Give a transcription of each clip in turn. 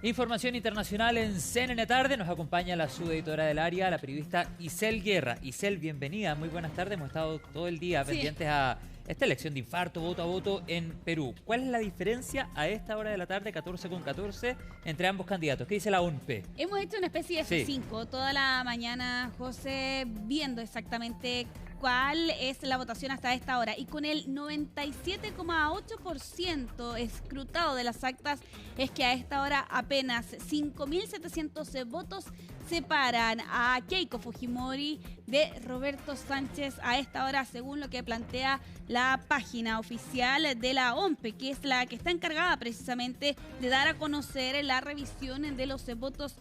Información internacional en CNN Tarde. Nos acompaña la subeditora del área, la periodista Isel Guerra. Isel, bienvenida. Muy buenas tardes. Hemos estado todo el día pendientes a esta elección de infarto, voto a voto en Perú. ¿Cuál es la diferencia a esta hora de la tarde, 14:14, entre ambos candidatos? ¿Qué dice la ONP? Hemos hecho una especie de F5 toda la mañana, José, viendo exactamente cuál es la votación hasta esta hora. Y con el 97,8% escrutado de las actas, es que a esta hora apenas 5.700 votos separan a Keiko Fujimori de Roberto Sánchez a esta hora, según lo que plantea la página oficial de la ONP, que es la que está encargada precisamente de dar a conocer la revisión de los votos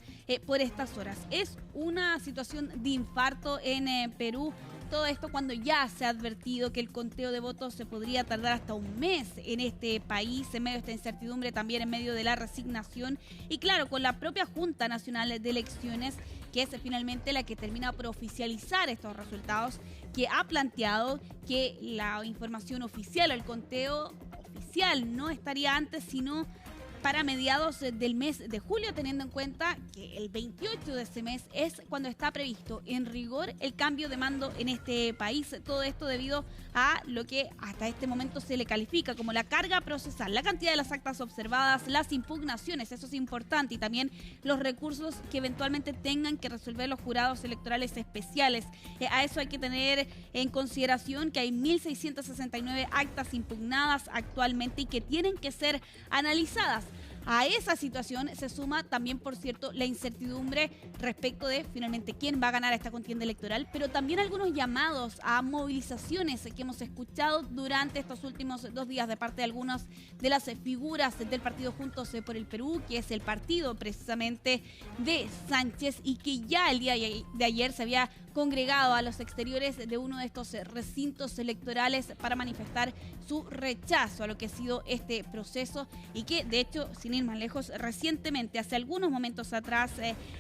por estas horas. Es una situación de infarto en Perú. Todo esto cuando ya se ha advertido que el conteo de votos se podría tardar hasta un mes en este país, en medio de esta incertidumbre, también en medio de la resignación y claro, con la propia Junta Nacional de Elecciones, que es finalmente la que termina por oficializar estos resultados, que ha planteado que la información oficial, el conteo oficial no estaría antes, sino para mediados del mes de julio, teniendo en cuenta que el 28 de ese mes es cuando está previsto en rigor el cambio de mando en este país. Todo esto debido a lo que hasta este momento se le califica como la carga procesal, la cantidad de las actas observadas, las impugnaciones, eso es importante, y también los recursos que eventualmente tengan que resolver los jurados electorales especiales. A eso hay que tener en consideración que hay 1.669 actas impugnadas actualmente y que tienen que ser analizadas. A esa situación se suma también, por cierto, la incertidumbre respecto de finalmente quién va a ganar esta contienda electoral, pero también algunos llamados a movilizaciones que hemos escuchado durante estos últimos 2 días de parte de algunas de las figuras del partido Juntos por el Perú, que es el partido precisamente de Sánchez y que ya el día de ayer se había congregado a los exteriores de uno de estos recintos electorales para manifestar su rechazo a lo que ha sido este proceso y que, de hecho, sin ir más lejos, recientemente, hace algunos momentos atrás,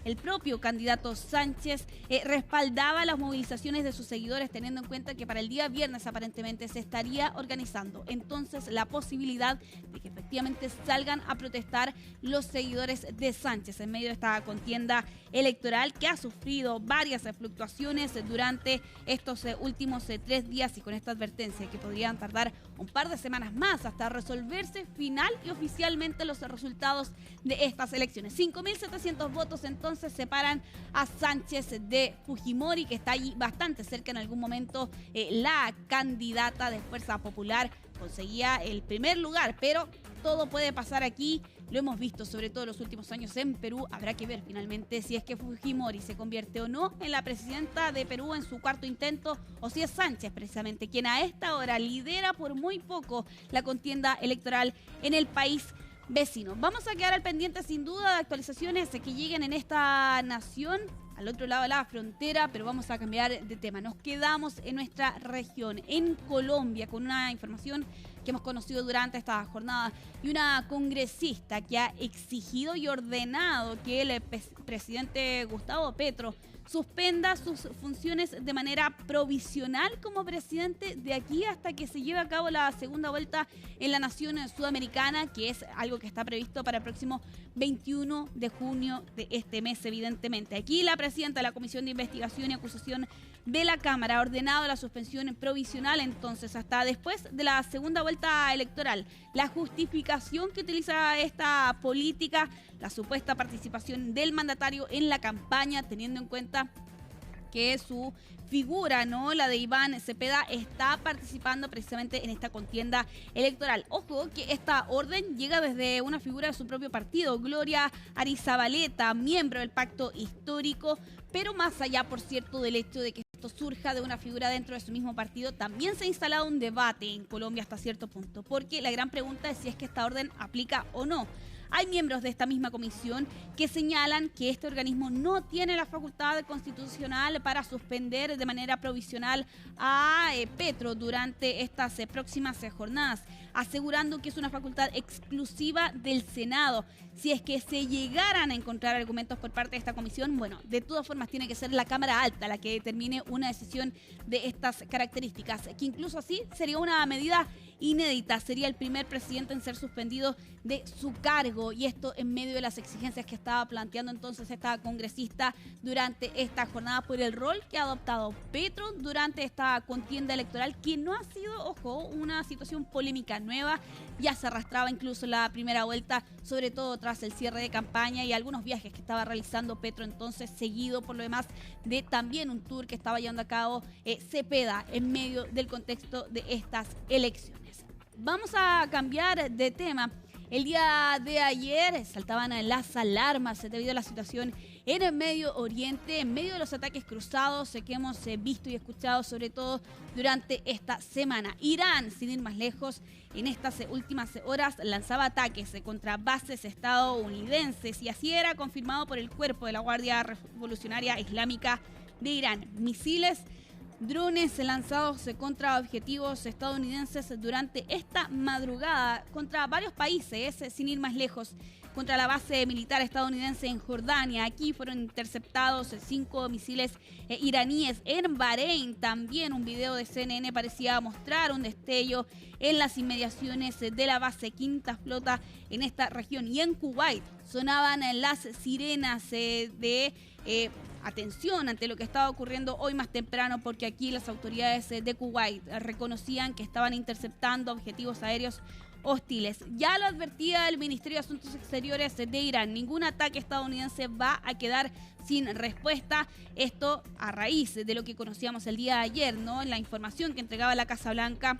el propio candidato Sánchez respaldaba las movilizaciones de sus seguidores, teniendo en cuenta que para el día viernes aparentemente se estaría organizando entonces la posibilidad de que efectivamente salgan a protestar los seguidores de Sánchez en medio de esta contienda electoral que ha sufrido varias fluctuaciones durante estos últimos 3 días y con esta advertencia que podrían tardar un par de semanas más hasta resolverse final y oficialmente los resultados de estas elecciones. 5.700 votos entonces separan a Sánchez de Fujimori, que está allí bastante cerca. En algún momento la candidata de Fuerza Popular conseguía el primer lugar, pero todo puede pasar aquí. Lo hemos visto sobre todo en los últimos años en Perú. Habrá que ver finalmente si es que Fujimori se convierte o no en la presidenta de Perú en su 4º intento, o si es Sánchez precisamente quien a esta hora lidera por muy poco la contienda electoral en el país vecino. Vamos a quedar al pendiente sin duda de actualizaciones que lleguen en esta nación al otro lado de la frontera, pero vamos a cambiar de tema. Nos quedamos en nuestra región, en Colombia, con una información que hemos conocido durante esta jornada y una congresista que ha exigido y ordenado que el presidente Gustavo Petro suspenda sus funciones de manera provisional como presidente de aquí hasta que se lleve a cabo la segunda vuelta en la nación sudamericana, que es algo que está previsto para el próximo 21 de junio de este mes, evidentemente. Aquí la presidenta de la Comisión de Investigación y Acusación de la Cámara ha ordenado la suspensión provisional entonces hasta después de la segunda vuelta electoral. La justificación que utiliza esta política, la supuesta participación del mandatario en la campaña, teniendo en cuenta que su figura, ¿no?, la de Iván Cepeda, está participando precisamente en esta contienda electoral. Ojo que esta orden llega desde una figura de su propio partido, Gloria Arizabaleta, miembro del Pacto Histórico, pero más allá, por cierto, del hecho de que esto surja de una figura dentro de su mismo partido, también se ha instalado un debate en Colombia hasta cierto punto, porque la gran pregunta es si es que esta orden aplica o no. Hay miembros de esta misma comisión que señalan que este organismo no tiene la facultad constitucional para suspender de manera provisional a Petro durante estas próximas jornadas. asegurando que es una facultad exclusiva del Senado. Si es que se llegaran a encontrar argumentos por parte de esta comisión, bueno, de todas formas tiene que ser la Cámara Alta la que determine una decisión de estas características, que incluso así sería una medida inédita. Sería el primer presidente en ser suspendido de su cargo, y esto en medio de las exigencias que estaba planteando entonces esta congresista durante esta jornada por el rol que ha adoptado Petro durante esta contienda electoral, que no ha sido, ojo, una situación polémica nueva. Ya se arrastraba incluso la primera vuelta, sobre todo tras el cierre de campaña y algunos viajes que estaba realizando Petro entonces, seguido por lo demás de también un tour que estaba llevando a cabo Cepeda en medio del contexto de estas elecciones. Vamos a cambiar de tema. El día de ayer saltaban las alarmas debido a la situación en el Medio Oriente, en medio de los ataques cruzados que hemos visto y escuchado sobre todo durante esta semana. Irán, sin ir más lejos, en estas últimas horas lanzaba ataques contra bases estadounidenses, y así era confirmado por el cuerpo de la Guardia Revolucionaria Islámica de Irán. Misiles, drones lanzados contra objetivos estadounidenses durante esta madrugada, contra varios países, sin ir más lejos, contra la base militar estadounidense en Jordania. Aquí fueron interceptados 5 misiles iraníes. En Bahrein también un video de CNN parecía mostrar un destello en las inmediaciones de la base Quinta Flota en esta región. Y en Kuwait sonaban las sirenas de atención ante lo que estaba ocurriendo hoy más temprano, porque aquí las autoridades de Kuwait reconocían que estaban interceptando objetivos aéreos hostiles. Ya lo advertía el Ministerio de Asuntos Exteriores de Irán: ningún ataque estadounidense va a quedar sin respuesta. Esto a raíz de lo que conocíamos el día de ayer, ¿no? En la información que entregaba la Casa Blanca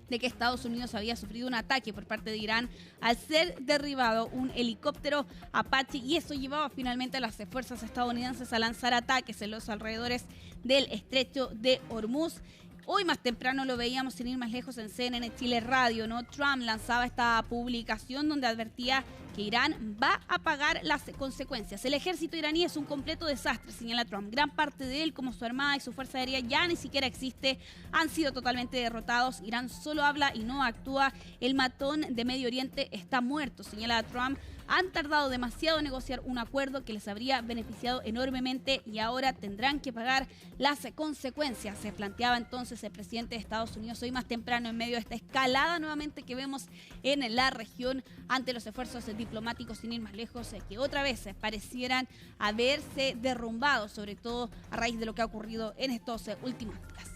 de que Estados Unidos había sufrido un ataque por parte de Irán al ser derribado un helicóptero Apache, y eso llevaba finalmente a las fuerzas estadounidenses a lanzar ataques en los alrededores del estrecho de Hormuz. Hoy más temprano lo veíamos, sin ir más lejos, en CNN Chile Radio, ¿no? Trump lanzaba esta publicación donde advertía que Irán va a pagar las consecuencias. El ejército iraní es un completo desastre, señala Trump. Gran parte de él, como su armada y su fuerza aérea, ya ni siquiera existe. Han sido totalmente derrotados. Irán solo habla y no actúa. El matón de Medio Oriente está muerto, señala Trump. Han tardado demasiado en negociar un acuerdo que les habría beneficiado enormemente, y ahora tendrán que pagar las consecuencias. Se planteaba entonces el presidente de Estados Unidos hoy más temprano, en medio de esta escalada nuevamente que vemos en la región ante los esfuerzos diplomáticos, sin ir más lejos, que otra vez parecieran haberse derrumbado, sobre todo a raíz de lo que ha ocurrido en estos últimos días.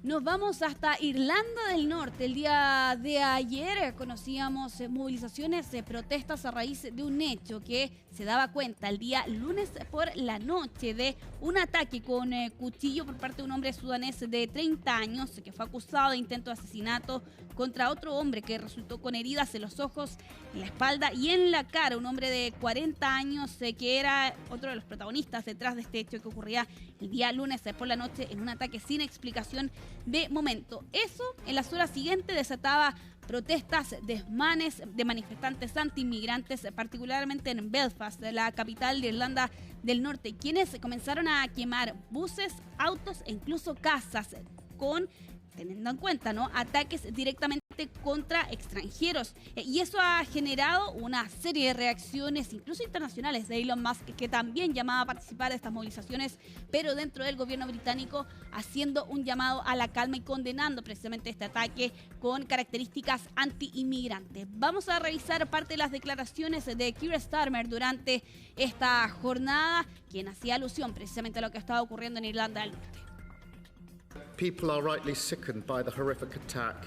Nos vamos hasta Irlanda del Norte. El día de ayer conocíamos movilizaciones, protestas a raíz de un hecho que se daba cuenta el día lunes por la noche de un ataque con cuchillo por parte de un hombre sudanés de 30 años que fue acusado de intento de asesinato contra otro hombre que resultó con heridas en los ojos, en la espalda y en la cara. Un hombre de 40 años que era otro de los protagonistas detrás de este hecho que ocurría el día lunes por la noche en un ataque sin explicación de momento. Eso en las horas siguientes desataba protestas, desmanes de manifestantes anti-inmigrantes, particularmente en Belfast, la capital de Irlanda del Norte, quienes comenzaron a quemar buses, autos e incluso casas, teniendo en cuenta, ¿no?, ataques directamente contra extranjeros. Y eso ha generado una serie de reacciones, incluso internacionales, de Elon Musk, que también llamaba a participar de estas movilizaciones, pero dentro del gobierno británico haciendo un llamado a la calma y condenando precisamente este ataque con características anti-inmigrantes. Vamos a revisar parte de las declaraciones de Keir Starmer durante esta jornada, quien hacía alusión precisamente a lo que estaba ocurriendo en Irlanda del Norte.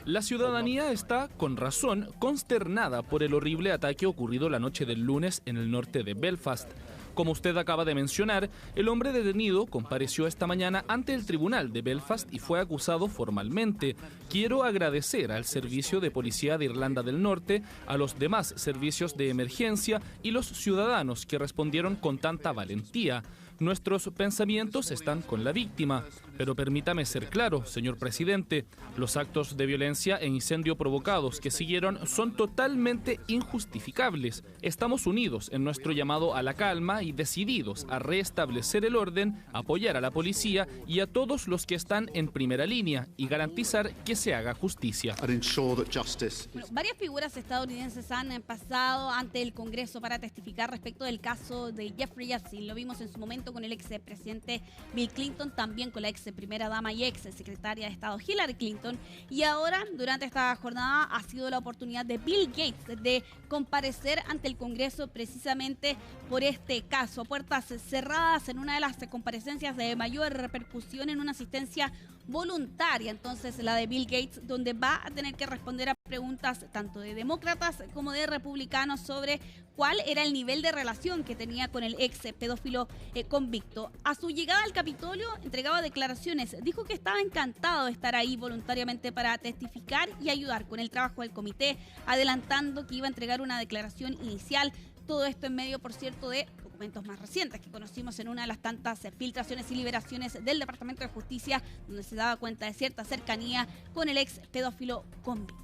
La ciudadanía está, con razón, consternada por el horrible ataque ocurrido la noche del lunes en el norte de Belfast. Como usted acaba de mencionar, el hombre detenido compareció esta mañana ante el tribunal de Belfast y fue acusado formalmente. Quiero agradecer al Servicio de Policía de Irlanda del Norte, a los demás servicios de emergencia y los ciudadanos que respondieron con tanta valentía. Nuestros pensamientos están con la víctima. Pero permítame ser claro, señor presidente, los actos de violencia e incendio provocados que siguieron son totalmente injustificables. Estamos unidos en nuestro llamado a la calma y decididos a restablecer el orden, apoyar a la policía y a todos los que están en primera línea y garantizar que se haga justicia. Bueno, varias figuras estadounidenses han pasado ante el Congreso para testificar respecto del caso de Jeffrey Epstein. Lo vimos en su momento con el expresidente Bill Clinton, también con la ex primera dama y ex secretaria de Estado Hillary Clinton. Y ahora, durante esta jornada, ha sido la oportunidad de Bill Gates de comparecer ante el Congreso precisamente por este caso. Puertas cerradas, en una de las comparecencias de mayor repercusión, en una asistencia voluntaria, entonces la de Bill Gates, donde va a tener que responder a preguntas tanto de demócratas como de republicanos sobre cuál era el nivel de relación que tenía con el ex pedófilo convicto. A su llegada al Capitolio entregaba declaraciones, dijo que estaba encantado de estar ahí voluntariamente para testificar y ayudar con el trabajo del comité, adelantando que iba a entregar una declaración inicial. Todo esto en medio, por cierto, de documentos más recientes que conocimos en una de las tantas filtraciones y liberaciones del Departamento de Justicia, donde se daba cuenta de cierta cercanía con el ex pedófilo convicto.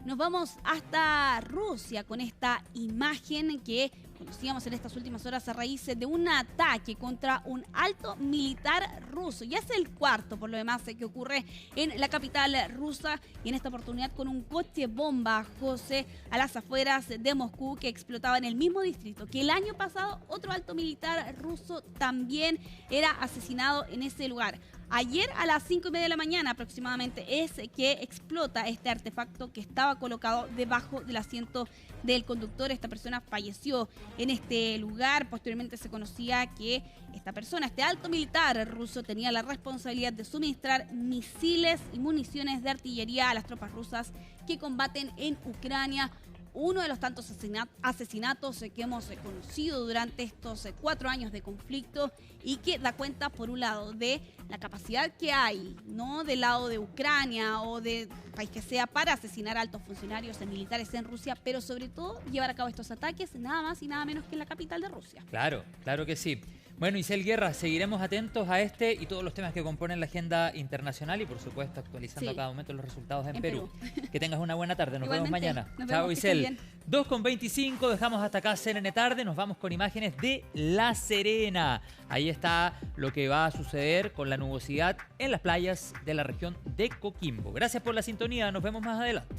Nos vamos hasta Rusia con esta imagen que conocíamos en estas últimas horas a raíz de un ataque contra un alto militar ruso. Ya es el cuarto, por lo demás, que ocurre en la capital rusa, y en esta oportunidad con un coche bomba, José, a las afueras de Moscú, que explotaba en el mismo distrito que el año pasado otro alto militar ruso también era asesinado en ese lugar. Ayer a las 5:30 de la mañana aproximadamente es que explota este artefacto que estaba colocado debajo del asiento del conductor. Esta persona falleció en este lugar. Posteriormente se conocía que esta persona, este alto militar ruso, tenía la responsabilidad de suministrar misiles y municiones de artillería a las tropas rusas que combaten en Ucrania. Uno de los tantos asesinatos que hemos conocido durante estos 4 años de conflicto, y que da cuenta, por un lado, de la capacidad que hay, no del lado de Ucrania o de país que sea, para asesinar a altos funcionarios militares en Rusia, pero sobre todo llevar a cabo estos ataques nada más y nada menos que en la capital de Rusia. Claro, claro que sí. Bueno, Isel Guerra, seguiremos atentos a este y todos los temas que componen la agenda internacional y, por supuesto, actualizando a cada momento los resultados en Perú. Que tengas una buena tarde. Nos vemos mañana. Chao, Isel. 2:25, dejamos hasta acá CNN Tarde. Nos vamos con imágenes de La Serena. Ahí está lo que va a suceder con la nubosidad en las playas de la región de Coquimbo. Gracias por la sintonía. Nos vemos más adelante.